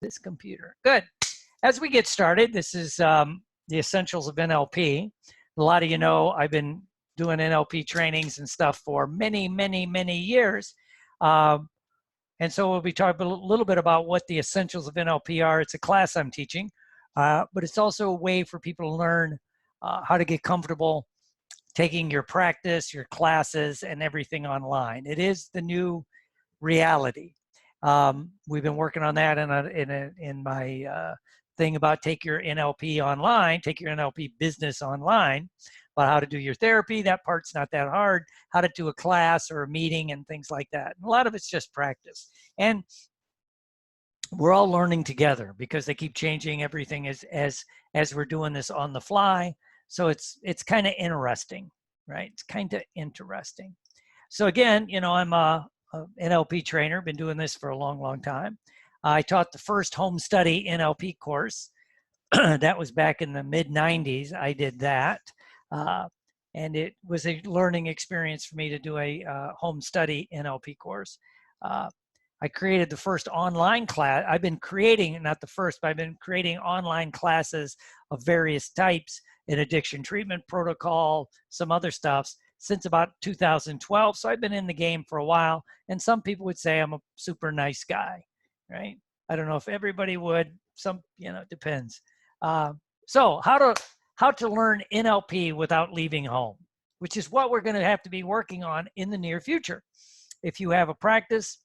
this computer. Good. As we get started, this is the Essentials of NLP. A lot of you know I've been doing NLP trainings and stuff for many, many, many years. And so we'll be talking a little bit about what the Essentials of NLP are. It's a class I'm teaching, but it's also a way for people to learn how to get comfortable taking your practice, your classes, and everything online. It is the new reality. We've been working on that in my thing about take your NLP online, take your NLP business online, about how to do your therapy. That part's not that hard. How to do a class or a meeting and things like that. And a lot of it's just practice. And we're all learning together because they keep changing everything as we're doing this on the fly. So it's kind of interesting, right? It's kind of interesting. So again, you know, I'm a NLP trainer, been doing this for a long, long time. I taught the first home study NLP course. That was back in the mid-90s. I did that. And it was a learning experience for me to do a home study NLP course. I created the first online class. I've been creating, not the first, but I've been creating online classes of various types in addiction treatment protocol, some other stuffs, since about 2012. So I've been in the game for a while. And some people would say I'm a super nice guy, right? I don't know if everybody would. Some, you know, it depends. So how to learn NLP without leaving home, which is what we're going to have to be working on in the near future. If you have a practice,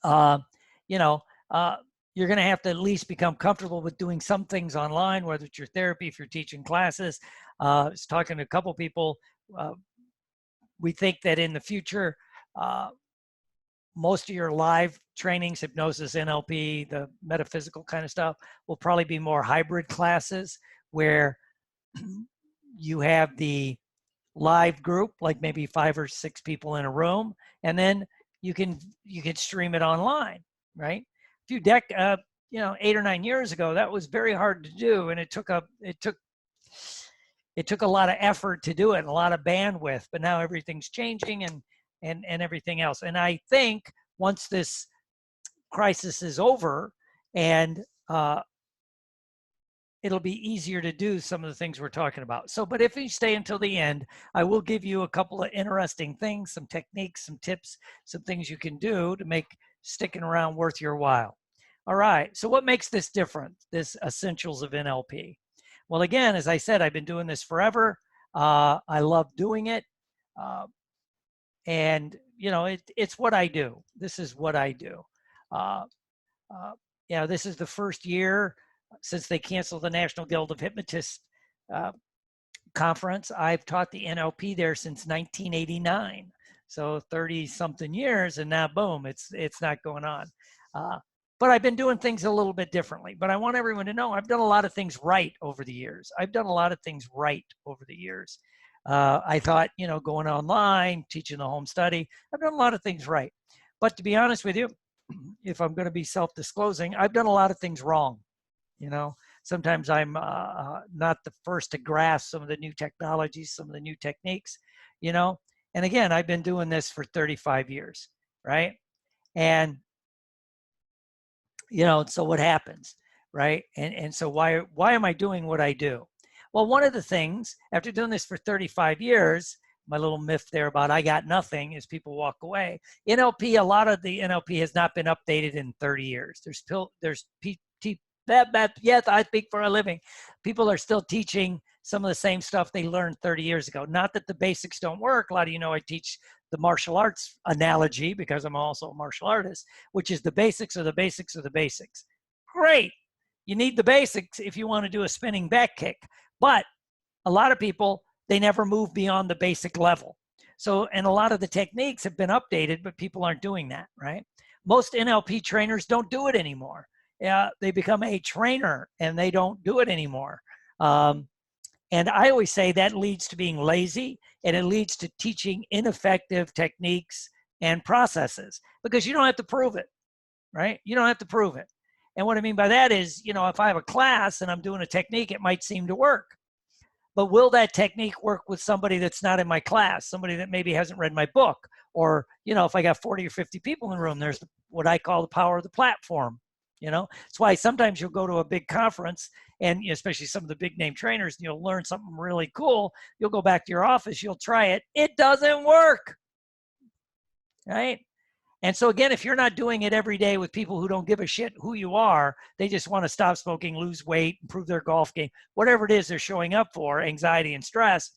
you know, you're going to have to at least become comfortable with doing some things online, whether it's your therapy, if you're teaching classes. I was talking to a couple people. We think that in the future, most of your live trainings, hypnosis, NLP, the metaphysical kind of stuff, will probably be more hybrid classes where you have the live group, like maybe 5 or 6 people in a room, and then you can stream it online, right? A few you know, 8 or 9 years ago, that was very hard to do, and it took a lot of effort to do it and a lot of bandwidth. But now everything's changing and everything else. And I think once this crisis is over, and it'll be easier to do some of the things we're talking about. So, but if you stay until the end, I will give you a couple of interesting things, some techniques, some tips, some things you can do to make sticking around worth your while. All right, so what makes this different, this Essentials of NLP? Well, again, as I said, I've been doing this forever. I love doing it. And, you know, it's what I do. This is what I do. You know, this is the first year since they canceled the National Guild of Hypnotists conference. I've taught the NLP there since 1989. So 30-something years, and now, boom, it's not going on. But I've been doing things a little bit differently. But I want everyone to know I've done a lot of things right over the years. I thought, you know, going online, teaching the home study, I've done a lot of things right. But to be honest with you, if I'm going to be self-disclosing, I've done a lot of things wrong. You know, sometimes I'm not the first to grasp some of the new technologies, some of the new techniques, you know. And again, I've been doing this for 35 years, right? And, you know, so what happens, right? And so why am I doing what I do? Well, one of the things, after doing this for 35 years, my little myth there about I got nothing is people walk away. NLP, a lot of the NLP has not been updated in 30 years. Yes, I speak for a living. People are still teaching some of the same stuff they learned 30 years ago. Not that the basics don't work. A lot of you know I teach the martial arts analogy because I'm also a martial artist, which is the basics of the basics of the basics. Great. You need the basics if you want to do a spinning back kick. But a lot of people, they never move beyond the basic level. So, and a lot of the techniques have been updated, but people aren't doing that, right? Most NLP trainers don't do it anymore. They become a trainer and they don't do it anymore. And I always say that leads to being lazy, and it leads to teaching ineffective techniques and processes because you don't have to prove it, right? You don't have to prove it. And what I mean by that is, you know, if I have a class and I'm doing a technique, it might seem to work. But will that technique work with somebody that's not in my class, somebody that maybe hasn't read my book? Or, if I got 40 or 50 people in the room, there's what I call the power of the platform. It's why sometimes you'll go to a big conference, and especially some of the big name trainers, and you'll learn something really cool. You'll go back to your office, you'll try it. It doesn't work, right? And so again, if you're not doing it every day with people who don't give a shit who you are, they just want to stop smoking, lose weight, improve their golf game, whatever it is they're showing up for, anxiety and stress,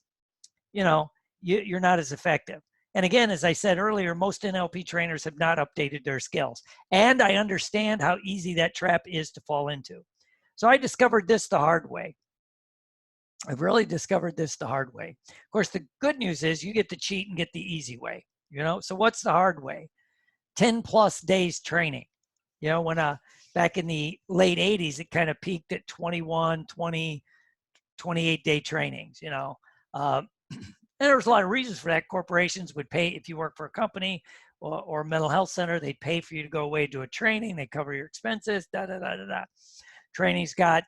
you're not as effective. And again, as I said earlier, most NLP trainers have not updated their skills. And I understand how easy that trap is to fall into. So I discovered this the hard way. I've really discovered this the hard way. Of course, the good news is you get to cheat and get the easy way. So what's the hard way? 10 plus days training. When back in the late 80s, it kind of peaked at 21, 20, 28 day trainings, and there was a lot of reasons for that. Corporations would pay, if you work for a company or a mental health center, they'd pay for you to go away to a training. They cover your expenses, Trainings got,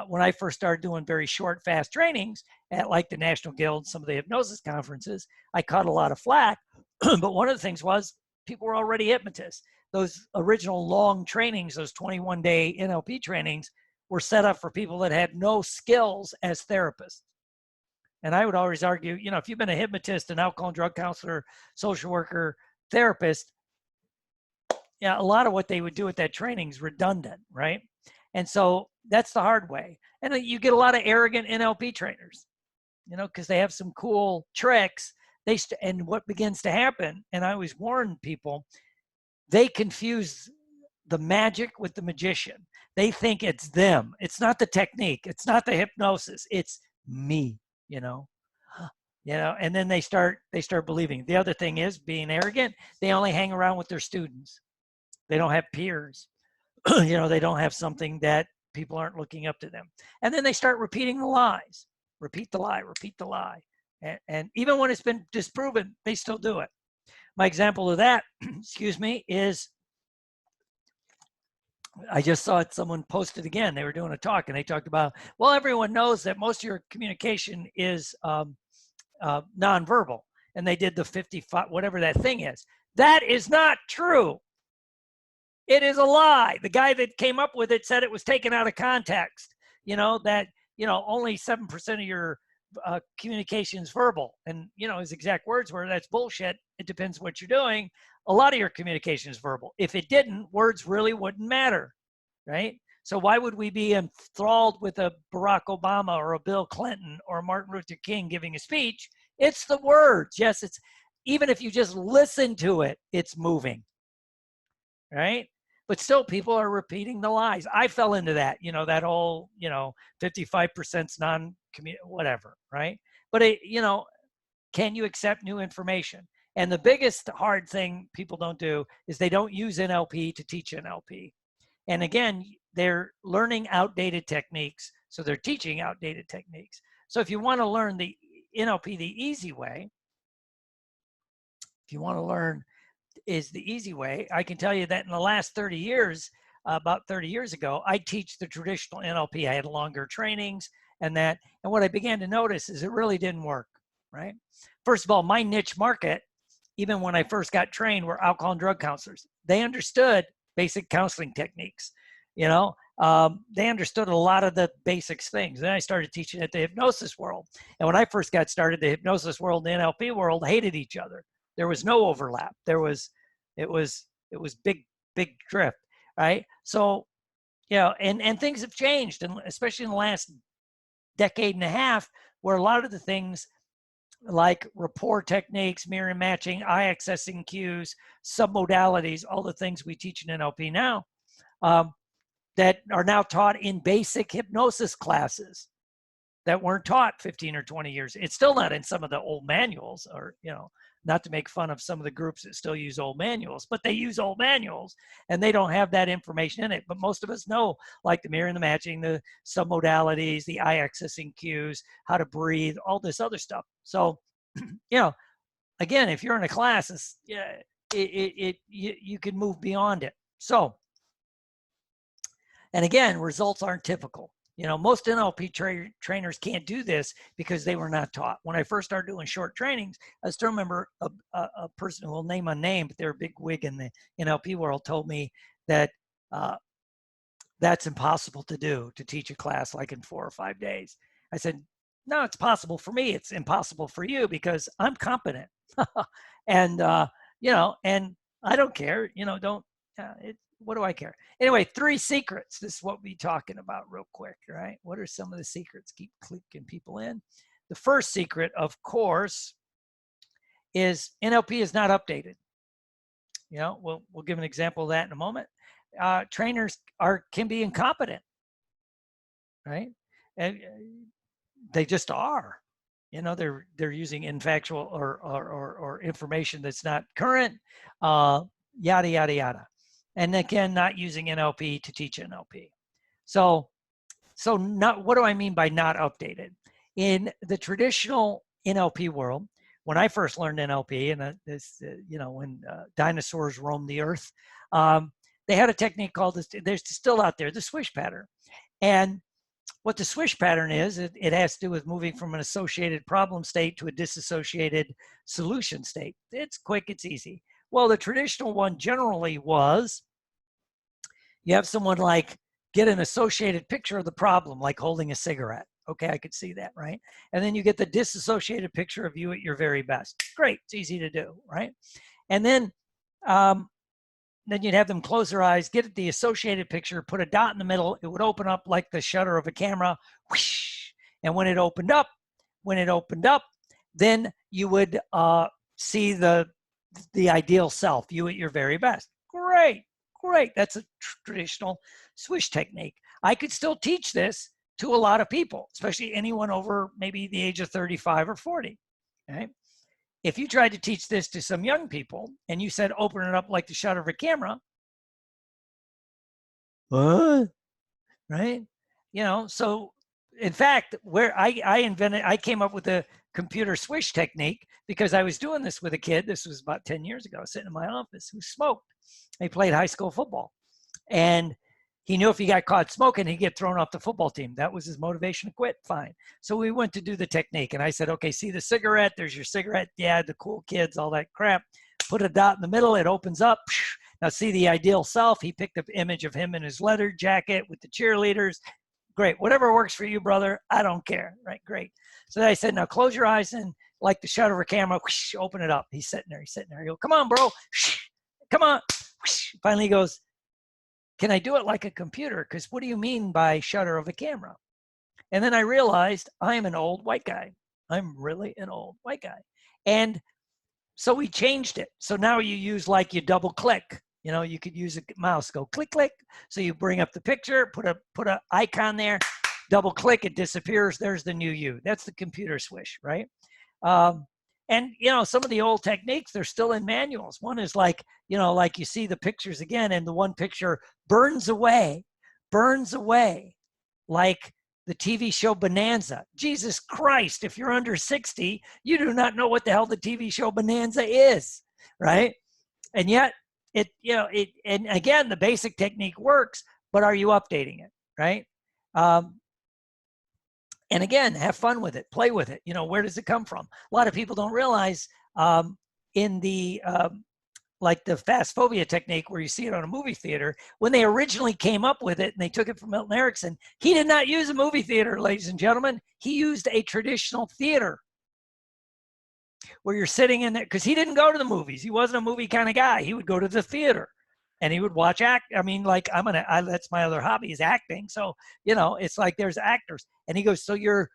when I first started doing very short, fast trainings at like the National Guild, some of the hypnosis conferences, I caught a lot of flack. But one of the things was people were already hypnotists. Those original long trainings, those 21-day NLP trainings, were set up for people that had no skills as therapists. And I would always argue, if you've been a hypnotist, an alcohol and drug counselor, social worker, therapist, a lot of what they would do at that training is redundant, right? And so that's the hard way. And you get a lot of arrogant NLP trainers, because they have some cool tricks. And what begins to happen, and I always warn people, they confuse the magic with the magician. They think it's them. It's not the technique. It's not the hypnosis. It's me, and then they start believing. The other thing is being arrogant. They only hang around with their students. They don't have peers. They don't have something that people aren't looking up to them. And then they start repeating the lies. Repeat the lie, repeat the lie. And even when it's been disproven, they still do it. My example of that, excuse me, is I just saw it, someone posted again. They were doing a talk and they talked about, well, everyone knows that most of your communication is nonverbal. And they did the 55, whatever that thing is. That is not true. It is a lie. The guy that came up with it said it was taken out of context. That, only 7% of your communication is verbal. And, his exact words were, that's bullshit. It depends what you're doing. A lot of your communication is verbal. If it didn't, words really wouldn't matter, right? So why would we be enthralled with a Barack Obama or a Bill Clinton or Martin Luther King giving a speech? It's the words. Yes, it's, even if you just listen to it, it's moving, right? But still people are repeating the lies. I fell into that, that whole, 55% whatever, right? But can you accept new information? And the biggest hard thing people don't do is they don't use NLP to teach NLP. And again, they're learning outdated techniques, so they're teaching outdated techniques. So if you want to learn the NLP the easy way, if you want to learn is the easy way, I can tell you that in the last 30 years, about 30 years ago, I teach the traditional NLP. I had longer trainings and that. And what I began to notice is it really didn't work, right? First of all, my niche market, even when I first got trained, were alcohol and drug counselors. They understood basic counseling techniques, they understood a lot of the basics things. Then I started teaching at the hypnosis world. And when I first got started, the hypnosis world and the NLP world hated each other. There was no overlap. It was big drift, right? So, and things have changed, and especially in the last decade and a half, where a lot of the things like rapport techniques, mirror matching, eye accessing cues, submodalities, all the things we teach in NLP now, that are now taught in basic hypnosis classes that weren't taught 15 or 20 years. It's still not in some of the old manuals, or, not to make fun of some of the groups that still use old manuals, but they use old manuals and they don't have that information in it. But most of us know, like the mirror and the matching, the submodalities, the eye accessing cues, how to breathe, all this other stuff. So, again, if you're in a class, you can move beyond it. So, and again, results aren't typical. You know, most NLP trainers can't do this because they were not taught. When I first started doing short trainings, I still remember a person who will name unnamed, but they're a big wig in the NLP world, told me that that's impossible to do, to teach a class like in 4 or 5 days. I said, no, it's possible for me. It's impossible for you because I'm competent. And, you know, and I don't care, you know, what do I care? Anyway, 3 secrets. This is what we're talking about real quick, right? What are some of the secrets? Keep clicking people in. The first secret, of course, is NLP is not updated. You know, we'll give an example of that in a moment. Trainers can be incompetent, right? And they just are. You know, they're using infactual or information that's not current, yada yada yada, and again, not using NLP to teach NLP. So not, what do I mean by not updated? In the traditional NLP world, when I first learned NLP, and you know, when dinosaurs roamed the earth, they had a technique called this. There's still out there, the swish pattern, and what the swish pattern is, it has to do with moving from an associated problem state to a disassociated solution state. It's quick, it's easy. Well, the traditional one generally was, you have someone like get an associated picture of the problem, like holding a cigarette. Okay, I could see that, right? And then you get the disassociated picture of you at your very best. Great, it's easy to do, right? And then you'd have them close their eyes, get the associated picture, put a dot in the middle. It would open up like the shutter of a camera. Whoosh, and when it opened up, then you would see the ideal self, you at your very best. Great. That's a traditional swish technique. I could still teach this to a lot of people, especially anyone over maybe the age of 35 or 40. Okay? If you tried to teach this to some young people and you said, open it up like the shutter of a camera, what? Right? You know, so in fact, where I came up with the computer swish technique because I was doing this with a kid. This was about 10 years ago, sitting in my office, who smoked. He played high school football. And he knew if he got caught smoking, he'd get thrown off the football team. That was his motivation to quit. Fine. So we went to do the technique. And I said, okay, see the cigarette? There's your cigarette. Yeah, the cool kids, all that crap. Put a dot in the middle. It opens up. Now see the ideal self. He picked up image of him in his leather jacket with the cheerleaders. Great. Whatever works for you, brother. I don't care. Right. Great. So then I said, now close your eyes and like the shutter of a camera, whoosh, open it up. He's sitting there. He goes, come on, bro. Come on. Whoosh. Finally he goes, can I do it like a computer? Because what do you mean by shutter of a camera? And then I realized I'm an old white guy. I'm really an old white guy. And so we changed it. So now you use like you double click. You know, you could use a mouse, go click, click. So you bring up the picture, put a icon there, double click, it disappears. There's the new you. That's the computer swish, right? And, you know, some of the old techniques, they're still in manuals. One is like, you know, like you see the pictures again, and the one picture burns away like the TV show Bonanza. Jesus Christ, if you're under 60, you do not know what the hell the TV show Bonanza is, right? And yet, and again, the basic technique works, but are you updating it, right? And again, have fun with it, play with it. You know, where does it come from? A lot of people don't realize in the, like the fast phobia technique where you see it on a movie theater, when they originally came up with it and they took it from Milton Erickson, he did not use a movie theater, ladies and gentlemen. He used a traditional theater where you're sitting in there, because he didn't go to the movies. He wasn't a movie kind of guy. He would go to the theater. And he would watch I mean, like that's my other hobby is acting. So, you know, it's like there's actors. And he goes, so you're,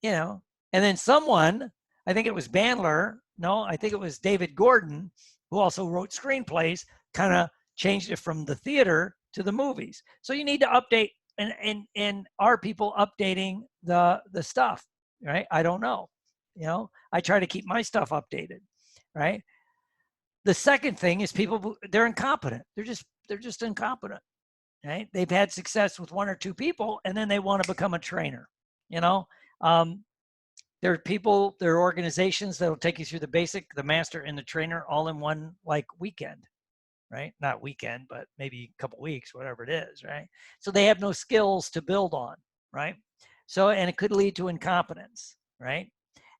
you know, and then someone, I think it was Bandler, no, I think it was David Gordon, who also wrote screenplays, kind of changed it from the theater to the movies. So you need to update, and are people updating the stuff, right? I don't know. You know, I try to keep my stuff updated, right? The second thing is people, they're incompetent. They're just incompetent, right? They've had success with 1 or 2 people, and then they want to become a trainer. You know, there are people, there are organizations that'll take you through the basic, the master, and the trainer all in one like weekend, right? Not weekend, but maybe a couple weeks, whatever it is, right? So they have no skills to build on, right? So, and it could lead to incompetence, right?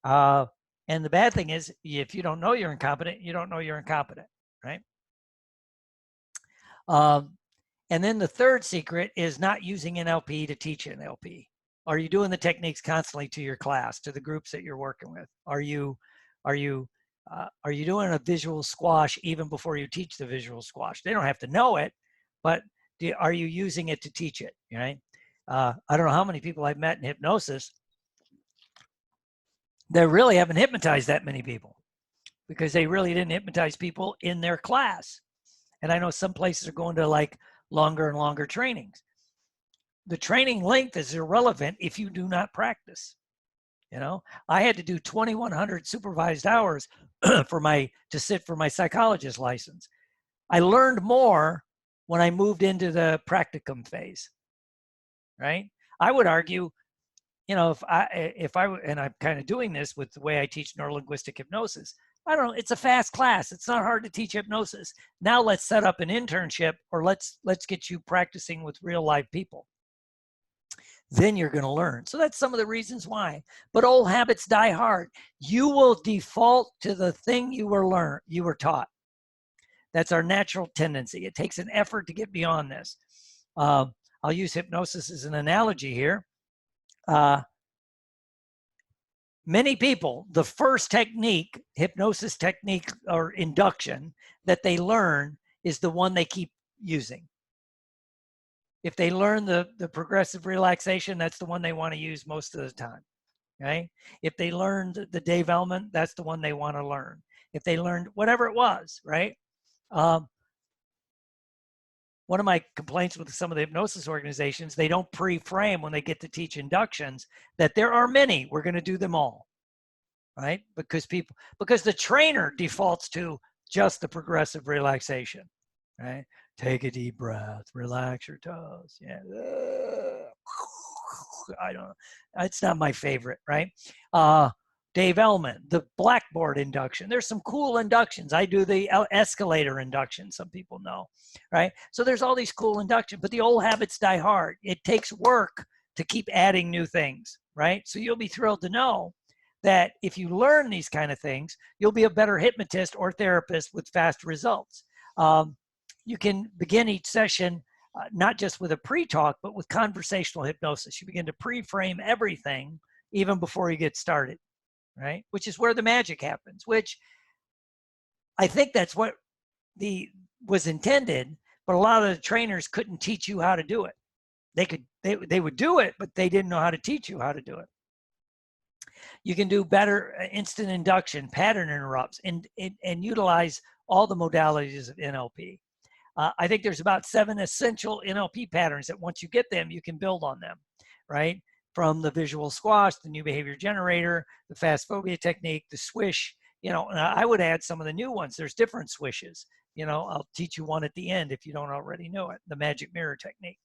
And the bad thing is, if you don't know you're incompetent, you don't know you're incompetent, right? And then the third secret is not using NLP to teach NLP. Are you doing the techniques constantly to your class, to the groups that you're working with? Are you doing a visual squash even before you teach the visual squash? They don't have to know it, but are you using it to teach it? Right? I don't know how many people I've met in hypnosis that really haven't hypnotized that many people, because they really didn't hypnotize people in their class. And I know some places are going to like longer and longer trainings. The training length is irrelevant if you do not practice. You know, I had to do 2,100 supervised hours to sit for my psychologist license. I learned more when I moved into the practicum phase, right? I would argue, you know, and I'm kind of doing this with the way I teach neurolinguistic hypnosis. I don't know, it's a fast class. It's not hard to teach hypnosis. Now let's set up an internship, or let's get you practicing with real live people. Then you're going to learn. So that's some of the reasons why. But old habits die hard. You will default to the thing you were taught. That's our natural tendency. It takes an effort to get beyond this. I'll use hypnosis as an analogy here. Many people, the first technique, hypnosis technique or induction that they learn is the one they keep using. If they learn the progressive relaxation, that's the one they want to use most of the time, right? If they learned the Dave Ellman, that's the one they want to learn. If they learned whatever it was, right? One of my complaints with some of the hypnosis organizations, they don't pre-frame when they get to teach inductions that there are many, we're going to do them all, right? Because the trainer defaults to just the progressive relaxation, right? Take a deep breath, relax your toes. Yeah. I don't know. It's not my favorite, right? Dave Ellman, the blackboard induction. There's some cool inductions. I do the escalator induction, some people know, right? So there's all these cool inductions, but the old habits die hard. It takes work to keep adding new things, right? So you'll be thrilled to know that if you learn these kind of things, you'll be a better hypnotist or therapist with fast results. You can begin each session not just with a pre-talk, but with conversational hypnosis. You begin to pre-frame everything even before you get started, right? Which is where the magic happens, which I think that's what was intended, but a lot of the trainers couldn't teach you how to do it. They would do it, but they didn't know how to teach you how to do it. You can do better instant induction, pattern interrupts, and utilize all the modalities of NLP. I think there's about 7 essential NLP patterns that once you get them, you can build on them, right? From the visual squash, the new behavior generator, the fast phobia technique, the swish, you know, and I would add some of the new ones. There's different swishes. You know, I'll teach you one at the end if you don't already know it, the magic mirror technique.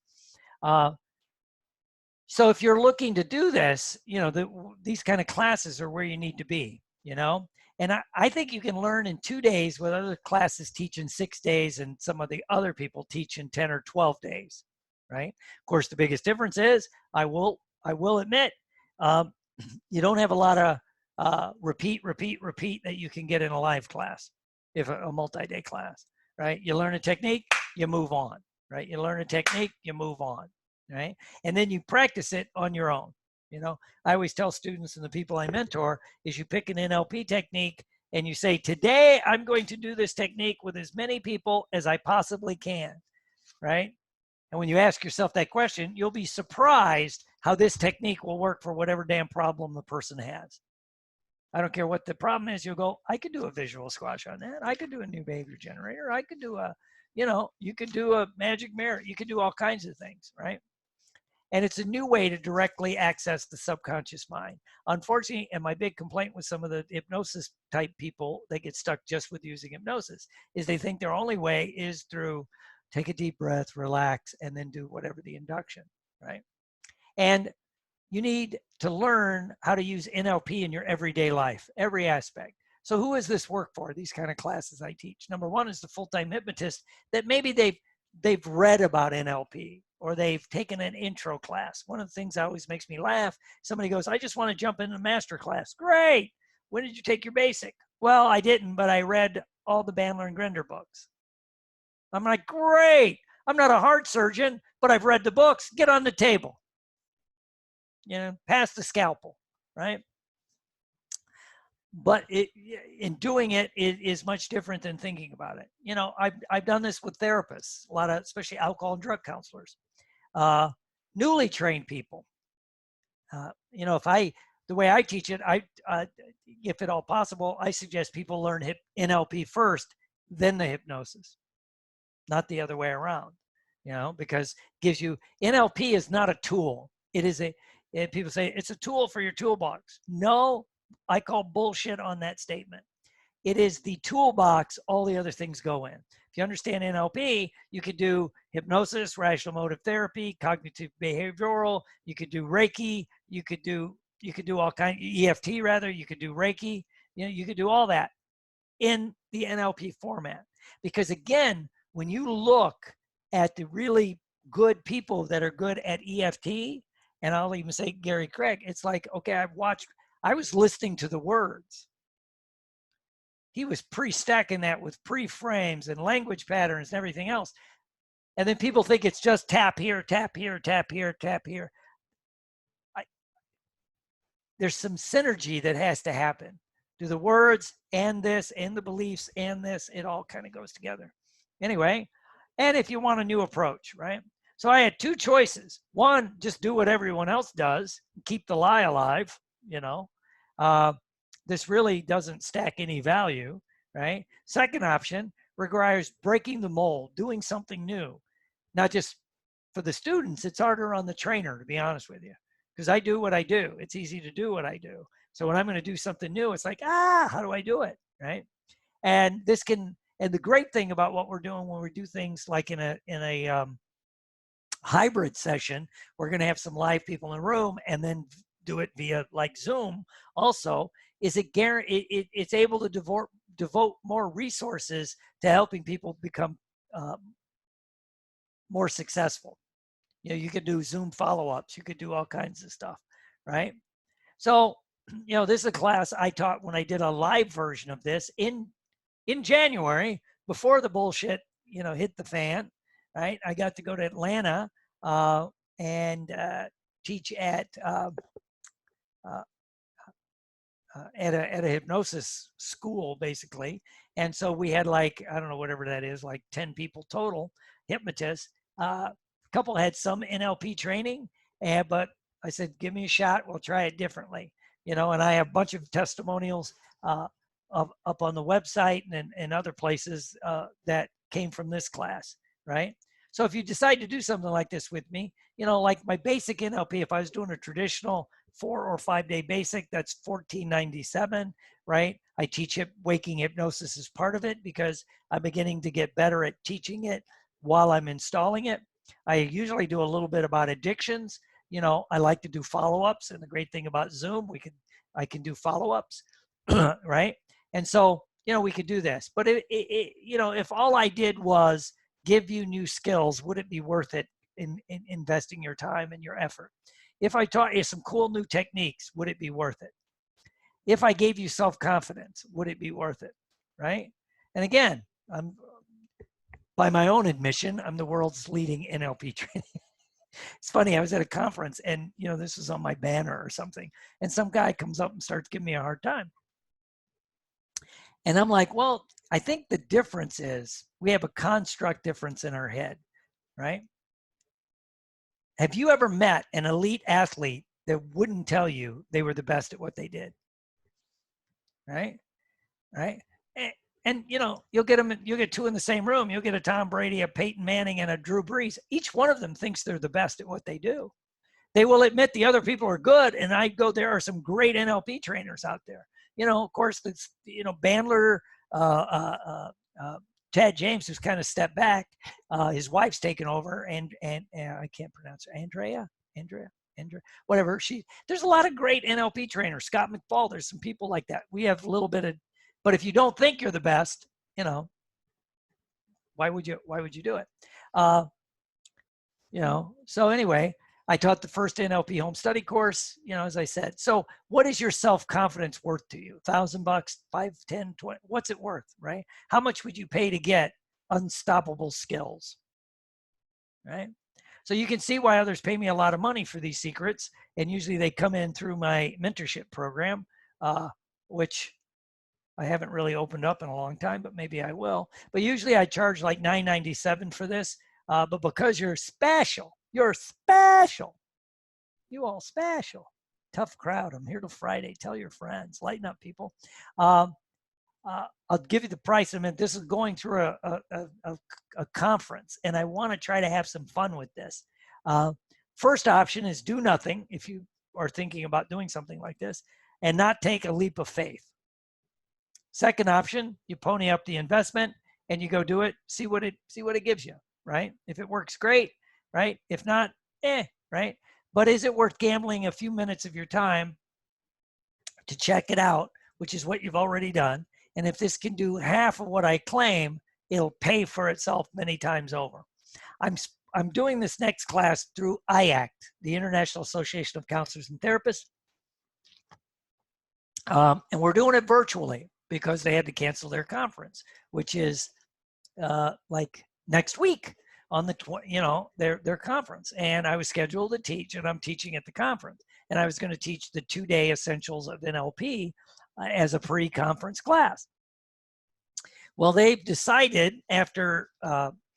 So if you're looking to do this, you know, these kind of classes are where you need to be, you know? And I think you can learn in 2 days what other classes teach in 6 days and some of the other people teach in 10 or 12 days, right? Of course, the biggest difference is I will admit, you don't have a lot of repeat that you can get in a live class, if a multi-day class, right? You learn a technique, you move on, right? You learn a technique, you move on, right? And then you practice it on your own. You know, I always tell students and the people I mentor is you pick an NLP technique and you say, today I'm going to do this technique with as many people as I possibly can, right? And when you ask yourself that question, you'll be surprised how this technique will work for whatever damn problem the person has. I don't care what the problem is. You'll go, I could do a visual squash on that. I could do a new behavior generator. I could do a, you know, you could do a magic mirror. You could do all kinds of things, right? And it's a new way to directly access the subconscious mind. Unfortunately, and my big complaint with some of the hypnosis type people that get stuck just with using hypnosis is they think their only way is through take a deep breath, relax, and then do whatever the induction, right? And you need to learn how to use NLP in your everyday life, every aspect. So who is this work for, these kind of classes I teach? Number one is the full-time hypnotist that maybe they've read about NLP or they've taken an intro class. One of the things that always makes me laugh, somebody goes, I just want to jump into master class. Great. When did you take your basic? Well, I didn't, but I read all the Bandler and Grinder books. I'm like, great. I'm not a heart surgeon, but I've read the books. Get on the table. Pass the scalpel, right? But in doing it, it is much different than thinking about it. I've done this with therapists, a lot of, especially alcohol and drug counselors, newly trained people. The way I teach it, if at all possible, I suggest people learn NLP first, then the hypnosis, not the other way around. Because gives you, NLP is not a tool. It is people say it's a tool for your toolbox. No, I call bullshit on that statement. It is the toolbox all the other things go in. If you understand NLP, you could do hypnosis, rational motive therapy, cognitive behavioral, you could do Reiki, you could do all kinds, EFT rather, you could do Reiki, you could do all that in the NLP format. Because again, when you look at the really good people that are good at EFT, and I'll even say Gary Craig, it's like, okay, I was listening to the words. He was pre-stacking that with pre-frames and language patterns and everything else. And then people think it's just tap here, tap here, tap here, tap here. There's some synergy that has to happen. Do the words and this and the beliefs and this, it all kind of goes together. Anyway, and if you want a new approach, right? So I had two choices. One, just do what everyone else does, keep the lie alive, this really doesn't stack any value, right? Second option requires breaking the mold, doing something new. Not just for the students, it's harder on the trainer, to be honest with you, because I do what I do. It's easy to do what I do. So when I'm going to do something new, it's like, how do I do it, right? And and the great thing about what we're doing when we do things like in a hybrid session, we're going to have some live people in the room and then do it via like Zoom also, is it's able to devote more resources to helping people become more successful. You could do Zoom follow-ups, you could do all kinds of stuff, right? So, this is a class I taught when I did a live version of this in January, before the bullshit, hit the fan, right? I got to go to Atlanta and teach at a hypnosis school, basically. And so we had like, I don't know, whatever that is, like 10 people total, hypnotists. A couple had some NLP training, but I said, give me a shot. We'll try it differently. And I have a bunch of testimonials up on the website and other places that came from this class, right? So if you decide to do something like this with me, like my basic NLP, if I was doing a traditional 4 or 5 day basic, that's $14.97, right? I teach waking hypnosis as part of it because I'm beginning to get better at teaching it while I'm installing it. I usually do a little bit about addictions. I like to do follow-ups, and the great thing about Zoom, I can do follow-ups, right? And so, we could do this. But if all I did was give you new skills, would it be worth it in investing your time and your effort? If I taught you some cool new techniques, would it be worth it? If I gave you self-confidence, would it be worth it, right? And again, by my own admission, I'm the world's leading NLP trainer. It's funny, I was at a conference and, this was on my banner or something, and some guy comes up and starts giving me a hard time. And I'm like, well, I think the difference is we have a construct difference in our head, right? Have you ever met an elite athlete that wouldn't tell you they were the best at what they did? Right? Right? And you'll get two in the same room. You'll get a Tom Brady, a Peyton Manning, and a Drew Brees. Each one of them thinks they're the best at what they do. They will admit the other people are good, and there are some great NLP trainers out there. Of course, Bandler, Chad James, who's kind of stepped back. His wife's taken over, and I can't pronounce her. Andrea, whatever. There's a lot of great NLP trainers. Scott McFall. There's some people like that. We have a little bit of But if you don't think you're the best, you know, why would you do it? You know, so anyway, I taught the first NLP home study course, you know, as I said. So what is your self-confidence worth to you? $1,000, 5, 10, 20, what's it worth, right? How much would you pay to get unstoppable skills, right? So you can see why others pay me a lot of money for these secrets. And usually they come in through my mentorship program, which I haven't really opened up in a long time, but maybe I will. But usually I charge like $9.97 for this. But because you're special, you all special. Tough crowd. I'm here till Friday. Tell your friends. Lighten up, people. I'll give you the price in a minute. This is going through a conference, and I want to try to have some fun with this. First option is do nothing if you are thinking about doing something like this, and not take a leap of faith. Second option, you pony up the investment and you go do it, see what it gives you, right? If it works, great, right? If not, right? But is it worth gambling a few minutes of your time to check it out, which is what you've already done? And if this can do half of what I claim, it'll pay for itself many times over. I'm doing this next class through Iact, the International Association of Counselors and Therapists. And we're doing it virtually because they had to cancel their conference, which is like next week on the, their conference. And I was scheduled to teach, and I'm teaching at the conference. And I was going to teach the 2-day Essentials of NLP as a pre-conference class. Well, they've decided after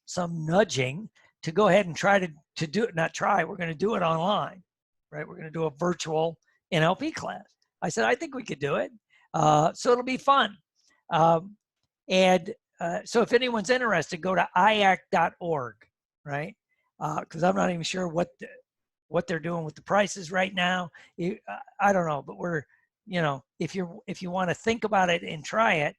some nudging to go ahead and try to do it, not try, we're going to do it online, right? We're going to do a virtual NLP class. I said, I think we could do it. So it'll be fun. So if anyone's interested, go to iact.org, right? Because I'm not even sure what they're doing with the prices right now. I don't know, but we're, if you want to think about it and try it,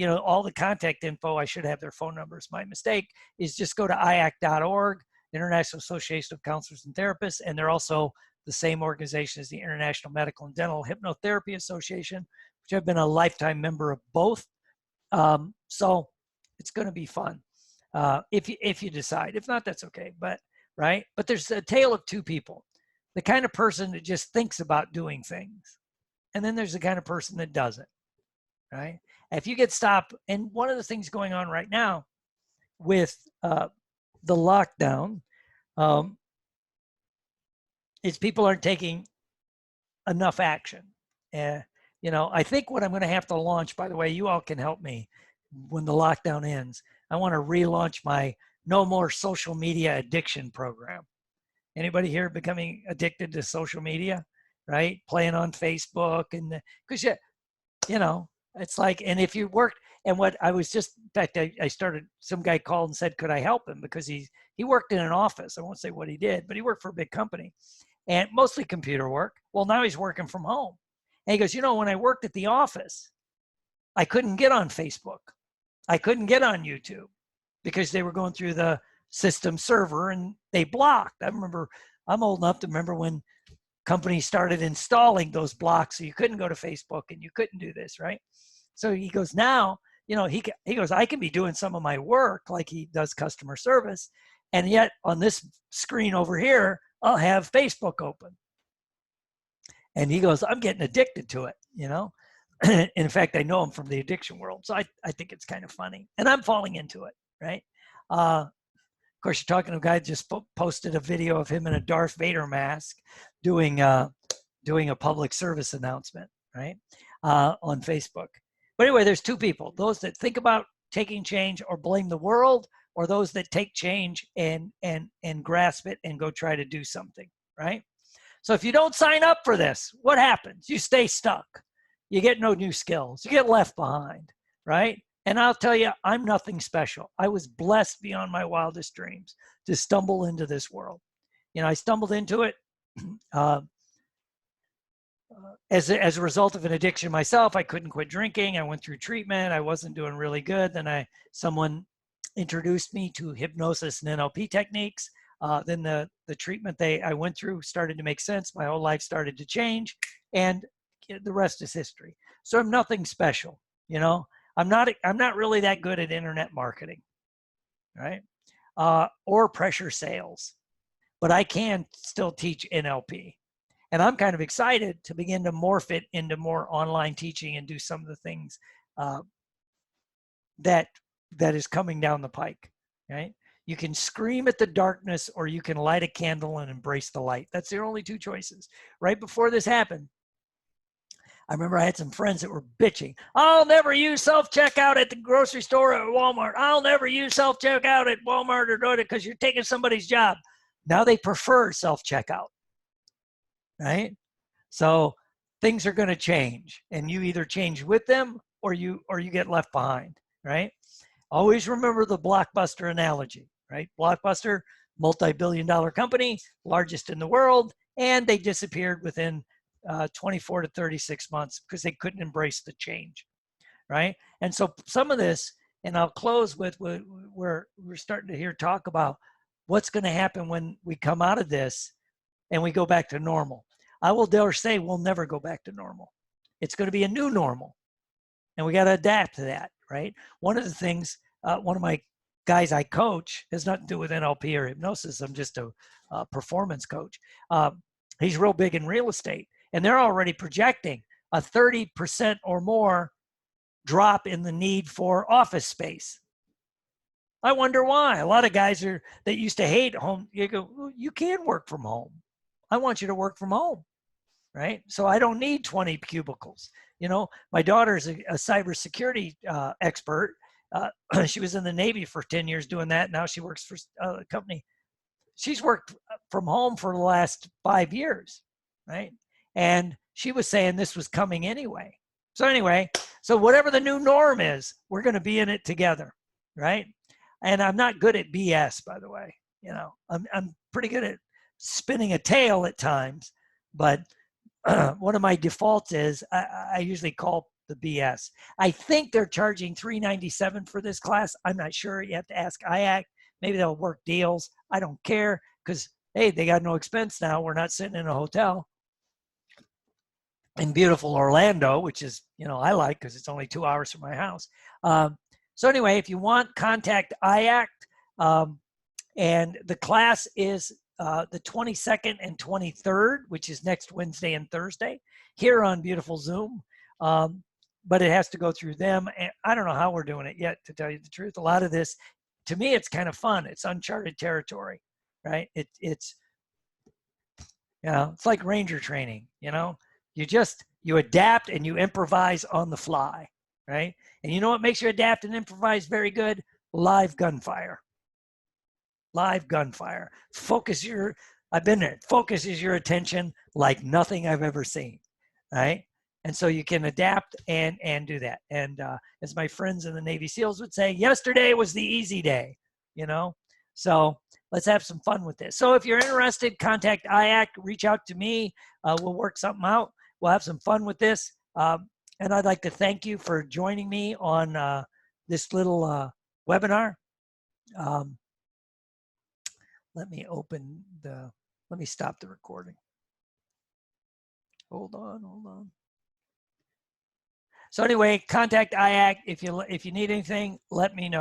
all the contact info, I should have their phone numbers. My mistake is just go to iact.org, International Association of Counselors and Therapists, and they're also the same organization as the International Medical and Dental Hypnotherapy Association, which I've been a lifetime member of both. So it's going to be fun if you decide. If not, that's okay. But right. But there's a tale of two people: the kind of person that just thinks about doing things, and then there's the kind of person that doesn't. Right. If you get stopped, and one of the things going on right now with the lockdown is people aren't taking enough action. I think what I'm going to have to launch, by the way, you all can help me when the lockdown ends. I want to relaunch my No More Social Media Addiction program. Anybody here becoming addicted to social media, right? Playing on Facebook, and because it's like, and if you worked, and what I was just, in fact, I started, some guy called and said, could I help him? Because he worked in an office. I won't say what he did, but he worked for a big company and mostly computer work. Well, now he's working from home. And he goes, when I worked at the office, I couldn't get on Facebook. I couldn't get on YouTube because they were going through the system server and they blocked. I remember, I'm old enough to remember when companies started installing those blocks so you couldn't go to Facebook and you couldn't do this, right? So he goes, now, he goes, I can be doing some of my work, like he does customer service, and yet on this screen over here, I'll have Facebook open. And he goes, I'm getting addicted to it, In fact, I know him from the addiction world. So I think it's kind of funny. And I'm falling into it, right? Of course, you're talking to a guy that just posted a video of him in a Darth Vader mask doing a public service announcement, right? On Facebook. But anyway, there's two people: those that think about taking change or blame the world, or those that take change and grasp it and go try to do something, right? So if you don't sign up for this, what happens? You stay stuck. You get no new skills. You get left behind, right? And I'll tell you, I'm nothing special. I was blessed beyond my wildest dreams to stumble into this world. I stumbled into it as a result of an addiction myself. I couldn't quit drinking. I went through treatment. I wasn't doing really good. Then someone introduced me to hypnosis and NLP techniques. Then the treatment I went through started to make sense. My whole life started to change, and the rest is history. So I'm nothing special. You know, I'm not really that good at internet marketing, right? Or pressure sales, but I can still teach NLP. And I'm kind of excited to begin to morph it into more online teaching and do some of the things uh, that is coming down the pike, right? You can scream at the darkness or you can light a candle and embrace the light. That's your only two choices. Right before this happened, I remember I had some friends that were bitching. I'll never use self-checkout at the grocery store or at Walmart. I'll never use self-checkout at Walmart or Toyota because you're taking somebody's job. Now they prefer self-checkout, right? So things are going to change, and you either change with them or you get left behind, right? Always remember the Blockbuster analogy, right? Blockbuster, multi-billion-dollar company, largest in the world, and they disappeared within 24 to 36 months because they couldn't embrace the change, right? And so some of this, and I'll close with where we're starting to hear talk about what's going to happen when we come out of this and we go back to normal. I will dare say we'll never go back to normal. It's going to be a new normal, and we got to adapt to that, right? One of the things, one of my guys I coach has nothing to do with NLP or hypnosis. I'm just a performance coach. He's real big in real estate, and they're already projecting a 30% or more drop in the need for office space. I wonder why. A lot of guys that used to hate home, you go, well, you can work from home. I want you to work from home, right? So I don't need 20 cubicles. You know, my daughter's a cybersecurity expert. She was in the Navy for 10 years doing that. Now she works for a company. She's worked from home for the last 5 years, right? And she was saying this was coming anyway. So anyway, so whatever the new norm is, we're going to be in it together, right? And I'm not good at BS, by the way. You know, I'm pretty good at spinning a tale at times, but one of my defaults is I usually call the BS. I think they're charging $397 for this class. I'm not sure. You have to ask Iact. Maybe they'll work deals. I don't care because, hey, they got no expense now. We're not sitting in a hotel in beautiful Orlando, which is, you know, I like because it's only 2 hours from my house. So anyway, if you want, contact Iact. And the class is the 22nd and 23rd, which is next Wednesday and Thursday, here on beautiful Zoom. But it has to go through them. And I don't know how we're doing it yet, to tell you the truth. A lot of this, to me, it's kind of fun. It's uncharted territory, right? It's you know, it's like ranger training. You know, you adapt and you improvise on the fly, right? And you know what makes you adapt and improvise very good? Live gunfire. Live gunfire. I've been there. Focuses your attention like nothing I've ever seen, right? And so you can adapt and do that. And as my friends in the Navy SEALs would say, yesterday was the easy day, you know? So let's have some fun with this. So if you're interested, contact Iact, reach out to me. We'll work something out. We'll have some fun with this. And I'd like to thank you for joining me on this little webinar. Let me stop the recording. Hold on. So anyway, contact Iact if you need anything, let me know.